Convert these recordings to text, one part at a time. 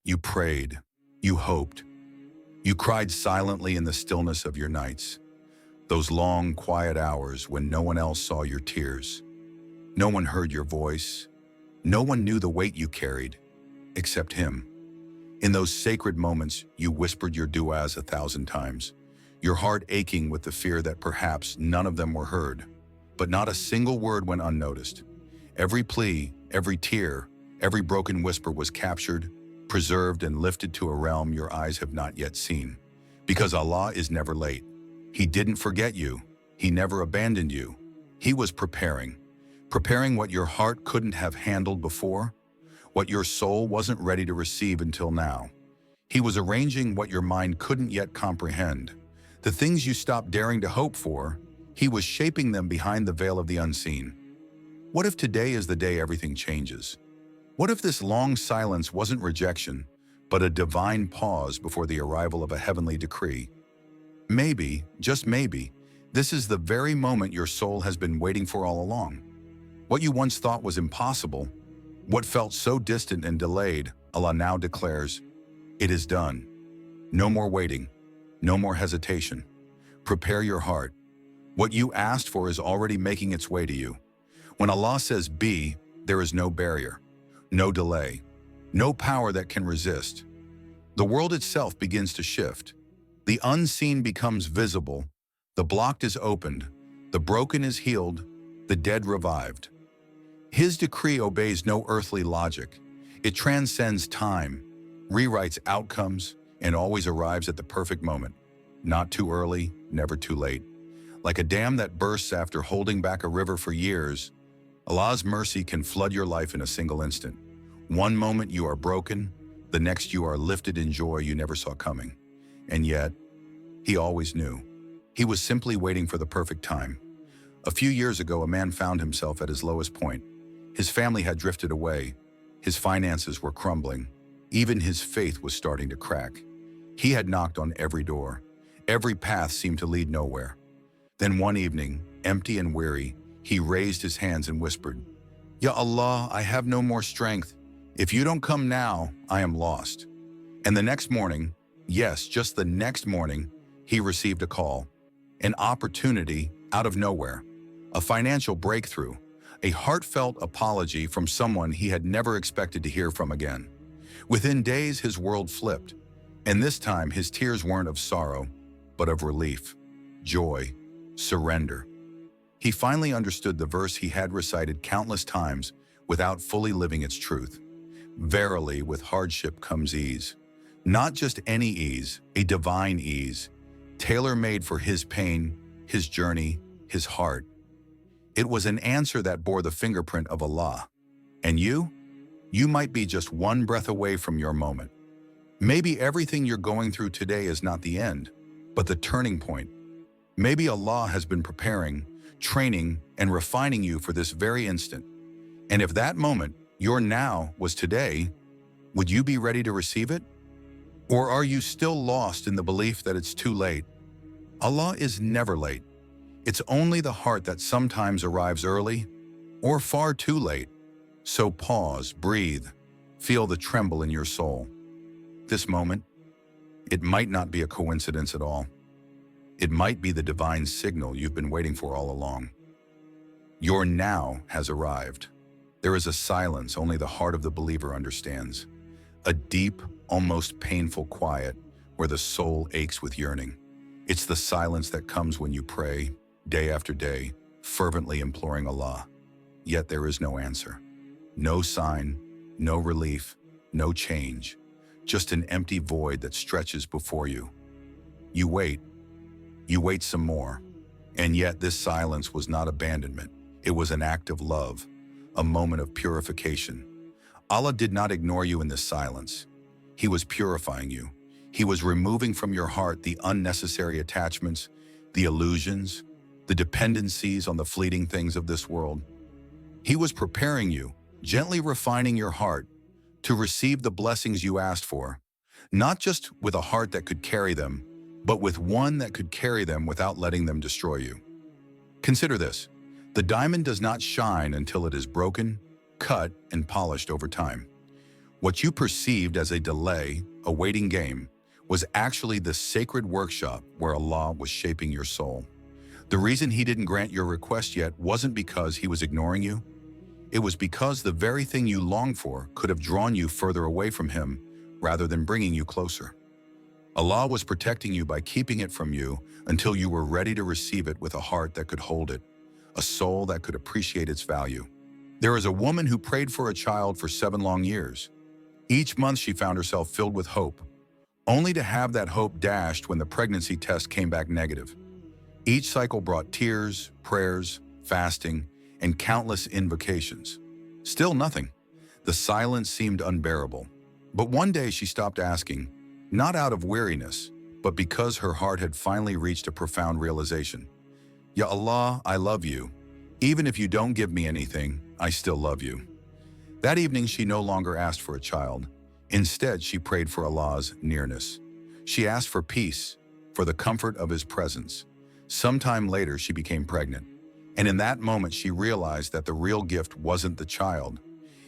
You prayed, you hoped, you cried silently in the stillness of your nights, those long, quiet hours when no one else saw your tears. No one heard your voice. No one knew the weight you carried, except him. In those sacred moments, you whispered your du'as 1,000 times, your heart aching with the fear that perhaps none of them were heard. But not a single word went unnoticed. Every plea, every tear, every broken whisper was captured, preserved, and lifted to a realm your eyes have not yet seen. Because Allah is never late. He didn't forget you. He never abandoned you. He was preparing what your heart couldn't have handled before, what your soul wasn't ready to receive until now. He was arranging what your mind couldn't yet comprehend. The things you stopped daring to hope for, He was shaping them behind the veil of the unseen. What if today is the day everything changes? What if this long silence wasn't rejection, but a divine pause before the arrival of a heavenly decree? Maybe, just maybe, this is the very moment your soul has been waiting for all along. What you once thought was impossible, what felt so distant and delayed, Allah now declares, it is done. No more waiting, no more hesitation. Prepare your heart. What you asked for is already making its way to you. When Allah says be, there is no barrier, no delay, no power that can resist. The world itself begins to shift. The unseen becomes visible, the blocked is opened, the broken is healed, the dead revived. His decree obeys no earthly logic. It transcends time, rewrites outcomes, and always arrives at the perfect moment. Not too early, never too late. Like a dam that bursts after holding back a river for years, Allah's mercy can flood your life in a single instant. One moment you are broken, the next you are lifted in joy you never saw coming. And yet, He always knew. He was simply waiting for the perfect time. A few years ago, a man found himself at his lowest point. His family had drifted away. His finances were crumbling. Even his faith was starting to crack. He had knocked on every door. Every path seemed to lead nowhere. Then one evening, empty and weary, he raised his hands and whispered, Ya Allah, I have no more strength. If you don't come now, I am lost. And the next morning, yes, just the next morning, he received a call, an opportunity out of nowhere, a financial breakthrough, a heartfelt apology from someone he had never expected to hear from again. Within days, his world flipped, and this time his tears weren't of sorrow, but of relief, joy, surrender. He finally understood the verse he had recited countless times without fully living its truth. Verily, with hardship comes ease. Not just any ease, a divine ease, tailor-made for his pain, his journey, his heart. It was an answer that bore the fingerprint of Allah. And you? You might be just one breath away from your moment. Maybe everything you're going through today is not the end, but the turning point. Maybe Allah has been preparing, training, and refining you for this very instant. And if that moment, your now, was today, would you be ready to receive it? Or are you still lost in the belief that it's too late? Allah is never late. It's only the heart that sometimes arrives early or far too late. So pause, breathe, feel the tremble in your soul. This moment, it might not be a coincidence at all. It might be the divine signal you've been waiting for all along. Your now has arrived. There is a silence only the heart of the believer understands. A deep, almost painful quiet where the soul aches with yearning. It's the silence that comes when you pray, day after day, fervently imploring Allah. Yet there is no answer. No sign, no relief, no change. Just an empty void that stretches before you. You wait some more. And yet this silence was not abandonment. It was an act of love, a moment of purification. Allah did not ignore you in this silence. He was purifying you. He was removing from your heart the unnecessary attachments, the illusions, the dependencies on the fleeting things of this world. He was preparing you, gently refining your heart to receive the blessings you asked for, not just with a heart that could carry them, but with one that could carry them without letting them destroy you. Consider this. The diamond does not shine until it is broken, cut, and polished over time. What you perceived as a delay, a waiting game, was actually the sacred workshop where Allah was shaping your soul. The reason He didn't grant your request yet wasn't because He was ignoring you. It was because the very thing you longed for could have drawn you further away from Him rather than bringing you closer. Allah was protecting you by keeping it from you until you were ready to receive it with a heart that could hold it, a soul that could appreciate its value. There is a woman who prayed for a child for 7 long years. Each month she found herself filled with hope, only to have that hope dashed when the pregnancy test came back negative. Each cycle brought tears, prayers, fasting, and countless invocations. Still nothing. The silence seemed unbearable. But one day she stopped asking, not out of weariness, but because her heart had finally reached a profound realization. Ya Allah, I love you. Even if you don't give me anything, I still love you. That evening she no longer asked for a child. Instead, she prayed for Allah's nearness. She asked for peace, for the comfort of His presence. Sometime later, she became pregnant. And in that moment, she realized that the real gift wasn't the child.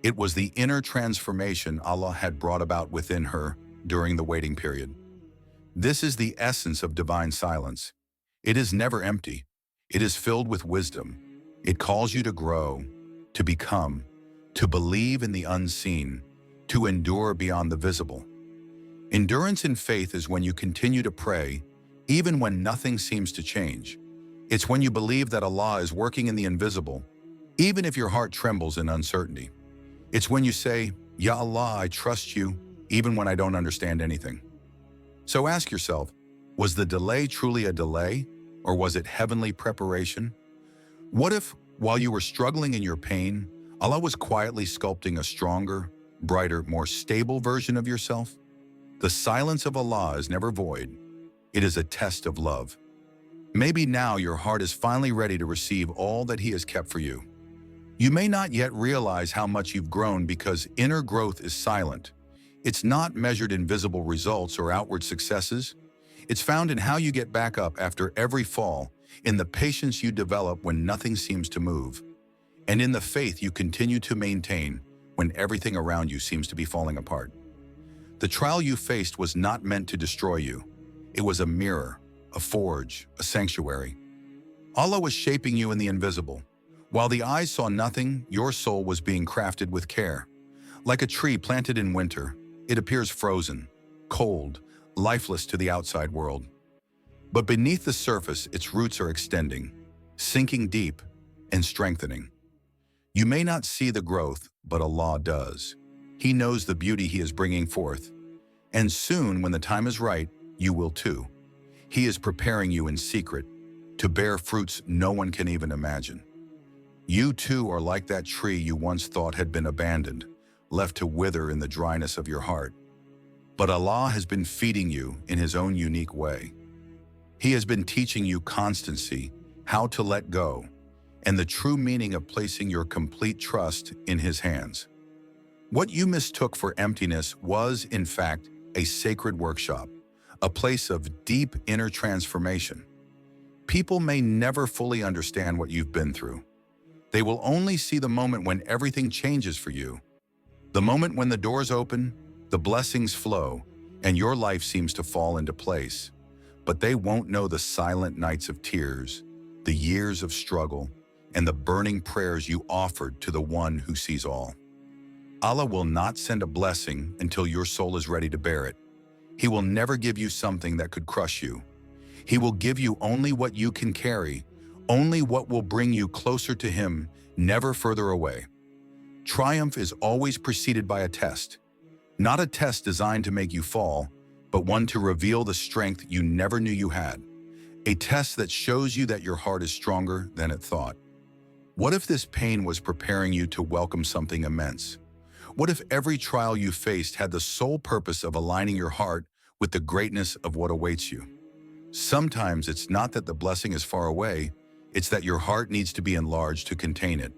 It was the inner transformation Allah had brought about within her during the waiting period. This is the essence of divine silence. It is never empty. It is filled with wisdom. It calls you to grow, to become, to believe in the unseen, to endure beyond the visible. Endurance in faith is when you continue to pray, even when nothing seems to change. It's when you believe that Allah is working in the invisible, even if your heart trembles in uncertainty. It's when you say, Ya Allah, I trust you, even when I don't understand anything. So ask yourself, was the delay truly a delay, or was it heavenly preparation? What if, while you were struggling in your pain, Allah was quietly sculpting a stronger, brighter, more stable version of yourself? The silence of Allah is never void. It is a test of love. Maybe now your heart is finally ready to receive all that He has kept for you. You may not yet realize how much you've grown because inner growth is silent. It's not measured in visible results or outward successes. It's found in how you get back up after every fall, in the patience you develop when nothing seems to move, and in the faith you continue to maintain when everything around you seems to be falling apart. The trial you faced was not meant to destroy you. It was a mirror, a forge, a sanctuary. Allah was shaping you in the invisible. While the eyes saw nothing, your soul was being crafted with care. Like a tree planted in winter, it appears frozen, cold, lifeless to the outside world. But beneath the surface, its roots are extending, sinking deep, and strengthening. You may not see the growth, but Allah does. He knows the beauty He is bringing forth. And soon, when the time is right, you will too. He is preparing you in secret to bear fruits no one can even imagine. You too are like that tree you once thought had been abandoned, left to wither in the dryness of your heart. But Allah has been feeding you in His own unique way. He has been teaching you constancy, how to let go, and the true meaning of placing your complete trust in His hands. What you mistook for emptiness was, in fact, a sacred workshop, a place of deep inner transformation. People may never fully understand what you've been through. They will only see the moment when everything changes for you, the moment when the doors open, the blessings flow, and your life seems to fall into place. But they won't know the silent nights of tears, the years of struggle, and the burning prayers you offered to the One who sees all. Allah will not send a blessing until your soul is ready to bear it. He will never give you something that could crush you. He will give you only what you can carry, only what will bring you closer to Him, never further away. Triumph is always preceded by a test. Not a test designed to make you fall, but one to reveal the strength you never knew you had. A test that shows you that your heart is stronger than it thought. What if this pain was preparing you to welcome something immense? What if every trial you faced had the sole purpose of aligning your heart with the greatness of what awaits you? Sometimes it's not that the blessing is far away, it's that your heart needs to be enlarged to contain it.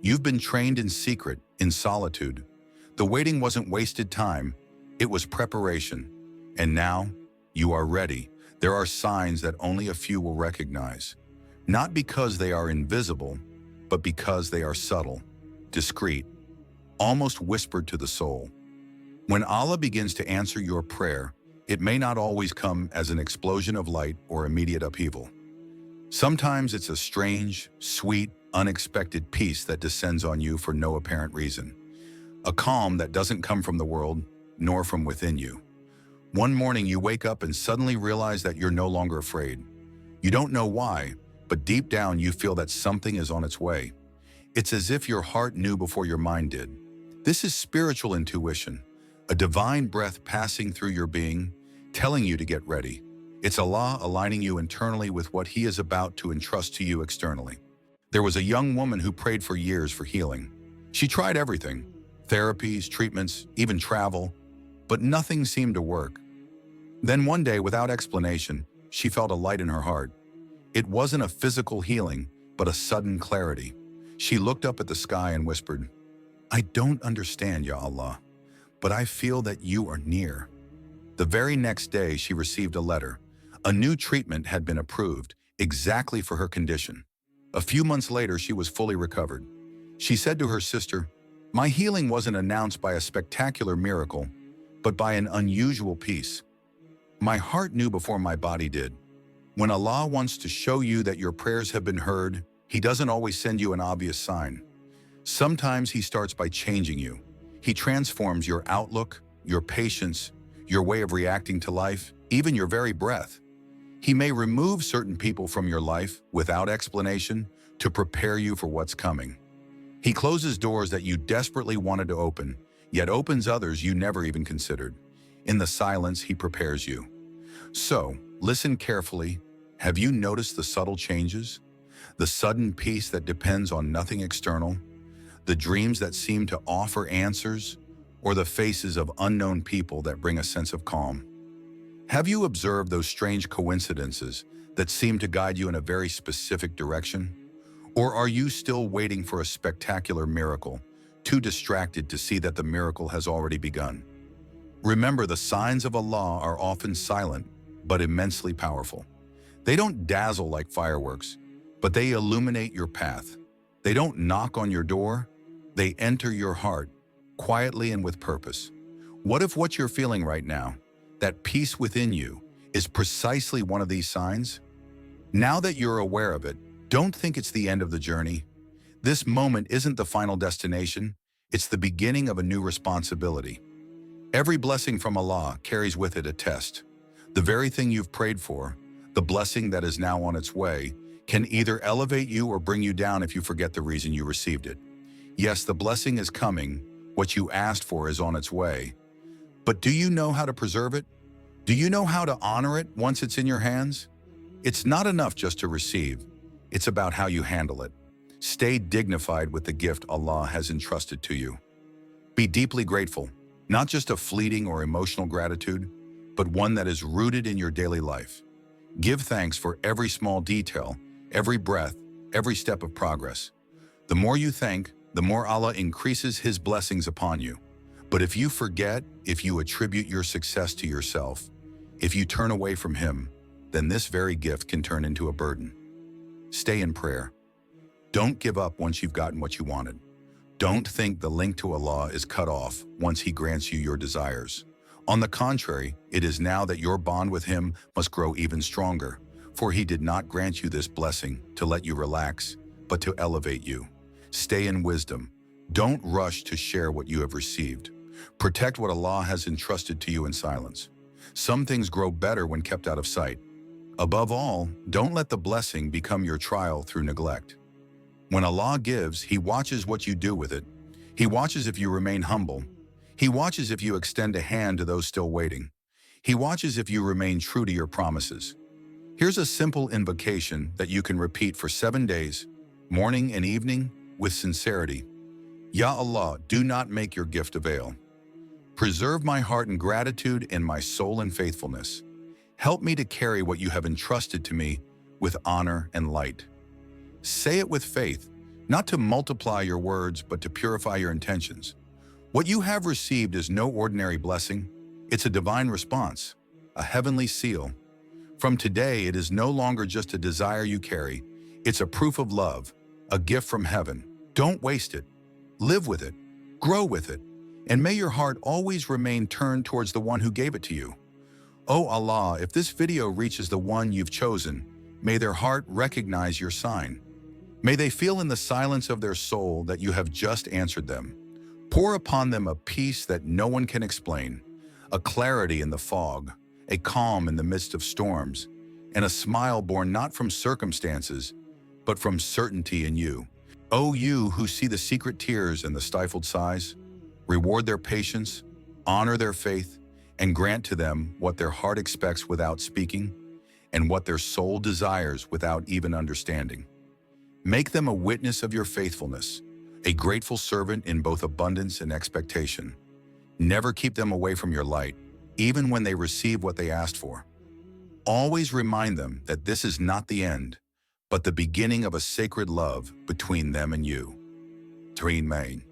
You've been trained in secret, in solitude. The waiting wasn't wasted time, it was preparation. And now, you are ready. There are signs that only a few will recognize. Not because they are invisible, but because they are subtle, discreet, almost whispered to the soul. When Allah begins to answer your prayer, it may not always come as an explosion of light or immediate upheaval. Sometimes it's a strange, sweet, unexpected peace that descends on you for no apparent reason. A calm that doesn't come from the world, nor from within you. One morning you wake up and suddenly realize that you're no longer afraid. You don't know why, but deep down you feel that something is on its way. It's as if your heart knew before your mind did. This is spiritual intuition, a divine breath passing through your being, telling you to get ready. It's Allah aligning you internally with what He is about to entrust to you externally. There was a young woman who prayed for years for healing. She tried everything, therapies, treatments, even travel, but nothing seemed to work. Then one day, without explanation, she felt a light in her heart. It wasn't a physical healing, but a sudden clarity. She looked up at the sky and whispered, "I don't understand, Ya Allah, but I feel that you are near." The very next day, she received a letter. A new treatment had been approved, exactly for her condition. A few months later, she was fully recovered. She said to her sister, "My healing wasn't announced by a spectacular miracle, but by an unusual peace. My heart knew before my body did." When Allah wants to show you that your prayers have been heard, He doesn't always send you an obvious sign. Sometimes He starts by changing you. He transforms your outlook, your patience, your way of reacting to life, even your very breath. He may remove certain people from your life without explanation to prepare you for what's coming. He closes doors that you desperately wanted to open, yet opens others you never even considered. In the silence, He prepares you. So, listen carefully. Have you noticed the subtle changes? The sudden peace that depends on nothing external? The dreams that seem to offer answers? Or the faces of unknown people that bring a sense of calm? Have you observed those strange coincidences that seem to guide you in a very specific direction? Or are you still waiting for a spectacular miracle, too distracted to see that the miracle has already begun? Remember, the signs of Allah are often silent, but immensely powerful. They don't dazzle like fireworks, but they illuminate your path. They don't knock on your door, they enter your heart, quietly and with purpose. What if what you're feeling right now, that peace within you, is precisely one of these signs? Now that you're aware of it, don't think it's the end of the journey. This moment isn't the final destination, it's the beginning of a new responsibility. Every blessing from Allah carries with it a test. The very thing you've prayed for, the blessing that is now on its way, can either elevate you or bring you down if you forget the reason you received it. Yes, the blessing is coming, what you asked for is on its way. But do you know how to preserve it? Do you know how to honor it once it's in your hands? It's not enough just to receive. It's about how you handle it. Stay dignified with the gift Allah has entrusted to you. Be deeply grateful, not just a fleeting or emotional gratitude, but one that is rooted in your daily life. Give thanks for every small detail, every breath, every step of progress. The more you thank, the more Allah increases His blessings upon you. But if you forget, if you attribute your success to yourself, if you turn away from Him, then this very gift can turn into a burden. Stay in prayer. Don't give up once you've gotten what you wanted. Don't think the link to Allah is cut off once He grants you your desires. On the contrary, it is now that your bond with Him must grow even stronger, for He did not grant you this blessing to let you relax, but to elevate you. Stay in wisdom. Don't rush to share what you have received. Protect what Allah has entrusted to you in silence. Some things grow better when kept out of sight. Above all, don't let the blessing become your trial through neglect. When Allah gives, He watches what you do with it. He watches if you remain humble. He watches if you extend a hand to those still waiting. He watches if you remain true to your promises. Here's a simple invocation that you can repeat for 7 days, morning and evening, with sincerity. Ya Allah, do not make your gift avail. Preserve my heart in gratitude and my soul in faithfulness. Help me to carry what you have entrusted to me with honor and light. Say it with faith, not to multiply your words, but to purify your intentions. What you have received is no ordinary blessing. It's a divine response, a heavenly seal. From today, it is no longer just a desire you carry. It's a proof of love, a gift from heaven. Don't waste it. Live with it. Grow with it. And may your heart always remain turned towards the one who gave it to you. Oh Allah, if this video reaches the one you've chosen, may their heart recognize your sign. May they feel in the silence of their soul that you have just answered them. Pour upon them a peace that no one can explain, a clarity in the fog, a calm in the midst of storms, and a smile born not from circumstances, but from certainty in you. O you who see the secret tears and the stifled sighs, reward their patience, honor their faith, and grant to them what their heart expects without speaking, and what their soul desires without even understanding. Make them a witness of your faithfulness, a grateful servant in both abundance and expectation. Never keep them away from your light, even when they receive what they asked for. Always remind them that this is not the end, but the beginning of a sacred love between them and you. Treen Main.